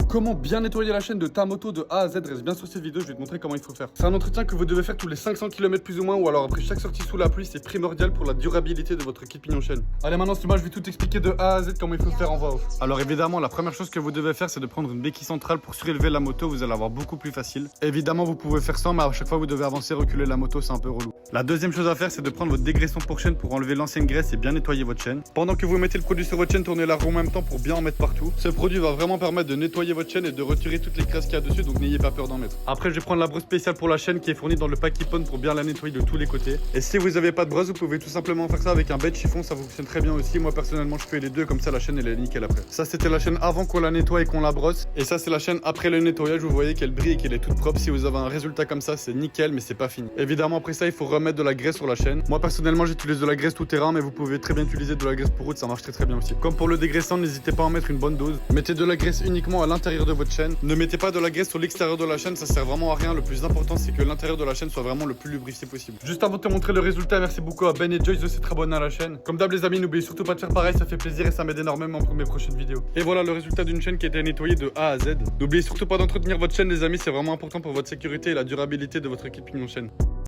comment bien nettoyer la chaîne de ta moto de A à Z. Reste bien sur cette vidéo, je vais te montrer comment il faut faire. C'est un entretien que vous devez faire tous les 500 km plus ou moins, ou alors après chaque sortie sous la pluie. C'est primordial pour la durabilité de votre kit pignon chaîne. Allez, maintenant c'est moi, je vais tout expliquer de A à Z comment il faut faire en voix off. Alors évidemment, la première chose que vous devez faire, c'est de prendre une béquille centrale pour surélever la moto. Vous allez avoir beaucoup plus facile. Évidemment, vous pouvez faire sans, mais à chaque fois vous devez avancer, reculer la moto, c'est un peu relou. La deuxième chose à faire, c'est de prendre votre dégraissant pour chaîne pour enlever l'ancienne graisse et bien nettoyer votre chaîne. Pendant que vous mettez le produit sur votre chaîne, tournez la roue en même temps pour bien en mettre partout. Ce produit va vraiment permettre de nettoyer votre chaîne et de retirer toutes les graisses qu'il y a dessus, donc n'ayez pas peur d'en mettre. Après, je vais prendre la brosse spéciale pour la chaîne qui est fournie dans le pack Ippon pour bien la nettoyer de tous les côtés. Et si vous n'avez pas de brosse, vous pouvez tout simplement faire ça avec un bête chiffon, ça fonctionne très bien aussi. Moi personnellement, je fais les deux, comme ça la chaîne elle est nickel après. Ça c'était la chaîne avant qu'on la nettoie et qu'on la brosse. Et ça c'est la chaîne après le nettoyage, vous voyez qu'elle brille et qu'elle est toute propre. Si vous avez un résultat comme ça, c'est nickel, mais c'est pas fini. Évidemment, après ça, il faut remettre de la graisse sur la chaîne. Moi personnellement, j'utilise de la graisse tout terrain, mais vous pouvez très bien utiliser de la graisse pour route, ça marche très bien aussi. Comme pour le dégraissant, n'hésitez pas à en mettre une bonne dose. Mettez de la graisse uniquement à l'intérieur de votre chaîne. Ne mettez pas de la graisse sur l'extérieur de la chaîne, ça sert vraiment à rien. Le plus important, c'est que l'intérieur de la chaîne soit vraiment le plus lubrifié possible. Juste avant de te montrer le résultat, merci beaucoup à Ben et Joyce de s'être abonnés à la chaîne. Comme d'hab les amis, n'oubliez surtout pas de faire pareil, ça fait plaisir et ça m'aide énormément pour mes prochaines vidéos. Et voilà le résultat d'une chaîne qui a été nettoyée de A à Z. N'oubliez surtout pas d'entretenir votre chaîne les amis, c'est vraiment important pour votre sécurité et la durabilité de votre équipe pignon chaîne.